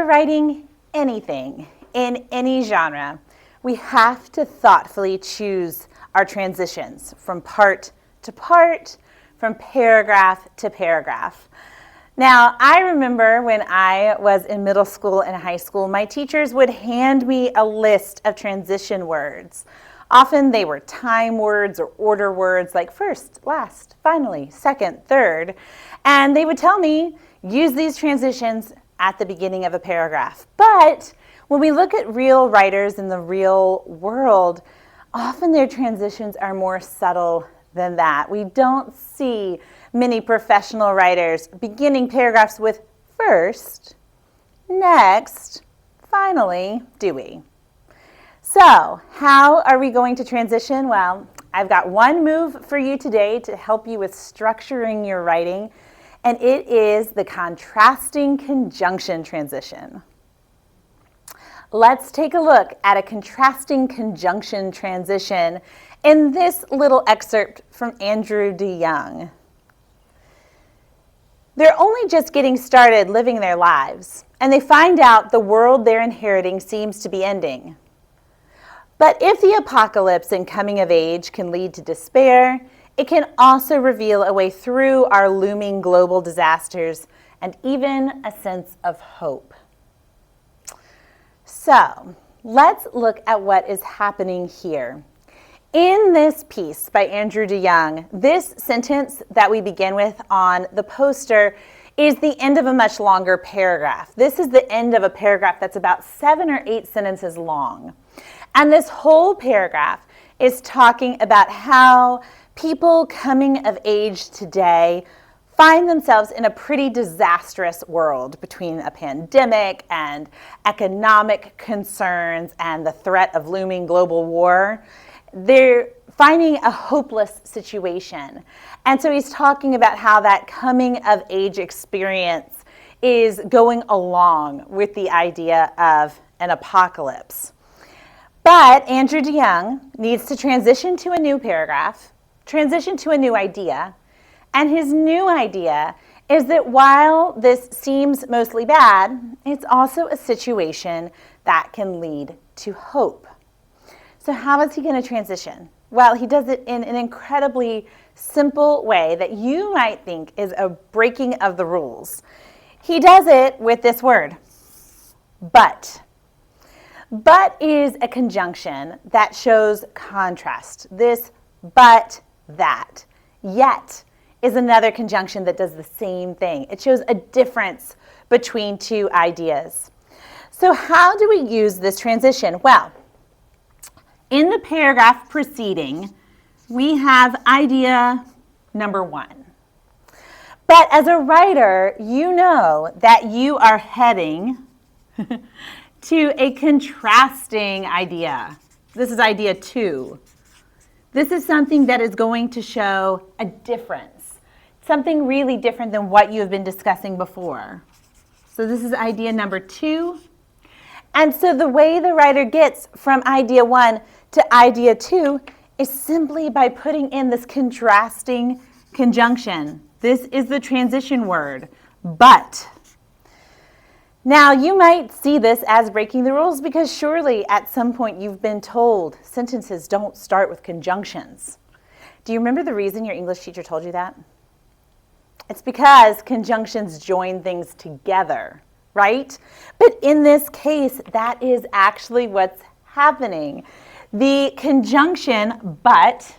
writing anything in any genre, we have to thoughtfully choose our transitions from part to part, from paragraph to paragraph. Now, I remember when I was in middle school and high school, my teachers would hand me a list of transition words. Often they were time words or order words like first, last, finally, second, third. And they would tell me, use these transitions at the beginning of a paragraph. But when we look at real writers in the real world, often their transitions are more subtle than that. We don't see many professional writers beginning paragraphs with first, next, finally, do we? So, how are we going to transition? Well, I've got one move for you today to help you with structuring your writing, and it is the contrasting conjunction transition. Let's take a look at a contrasting conjunction transition in this little excerpt from Andrew DeYoung. They're only just getting started living their lives, and they find out the world they're inheriting seems to be ending. But if the apocalypse and coming of age can lead to despair, it can also reveal a way through our looming global disasters and even a sense of hope. So, let's look at what is happening here. In this piece by Andrew DeYoung, this sentence that we begin with on the poster is the end of a much longer paragraph. This is the end of a paragraph that's about 7 or 8 sentences long. And this whole paragraph is talking about how people coming of age today find themselves in a pretty disastrous world between a pandemic and economic concerns and the threat of looming global war. They're finding a hopeless situation. And so he's talking about how that coming of age experience is going along with the idea of an apocalypse. But Andrew DeYoung needs to transition to a new paragraph, transition to a new idea, and his new idea is that while this seems mostly bad, it's also a situation that can lead to hope. So how is he going to transition? Well, he does it in an incredibly simple way that you might think is a breaking of the rules. He does it with this word, but. But is a conjunction that shows contrast. This, but, that. Yet is another conjunction that does the same thing. It shows a difference between two ideas. So how do we use this transition? Well, in the paragraph preceding, we have idea number 1. But as a writer, you know that you are heading to a contrasting idea. This is idea 2. This is something that is going to show a difference, something really different than what you have been discussing before. So this is idea number 2. And so the way the writer gets from idea 1 to idea 2 is simply by putting in this contrasting conjunction. This is the transition word, but. Now, you might see this as breaking the rules because surely at some point you've been told sentences don't start with conjunctions. Do you remember the reason your English teacher told you that? It's because conjunctions join things together, right? But in this case, that is actually what's happening. The conjunction but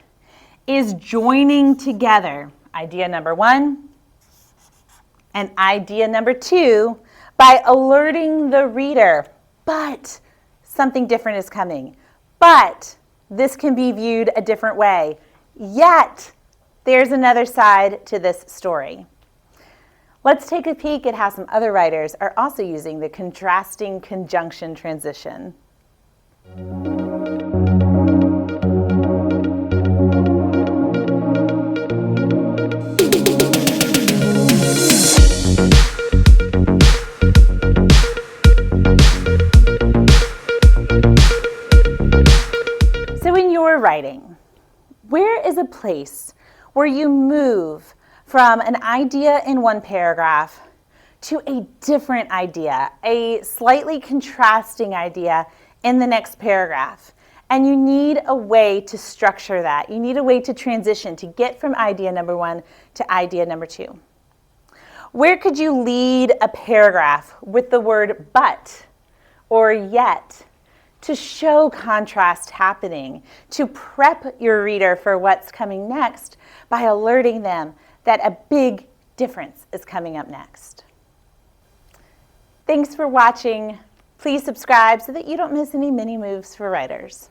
is joining together idea number 1 and idea number 2 by alerting the reader, but something different is coming. But this can be viewed a different way. Yet, there's another side to this story. Let's take a peek at how some other writers are also using the contrasting conjunction transition. Writing. Where is a place where you move from an idea in one paragraph to a different idea, a slightly contrasting idea in the next paragraph. And you need a way to structure that. You need a way to transition, to get from idea number one to idea number two. Where could you lead a paragraph with the word but or yet to show contrast happening, to prep your reader for what's coming next by alerting them that a big difference is coming up next? Thanks for watching. Please subscribe so that you don't miss any mini moves for writers.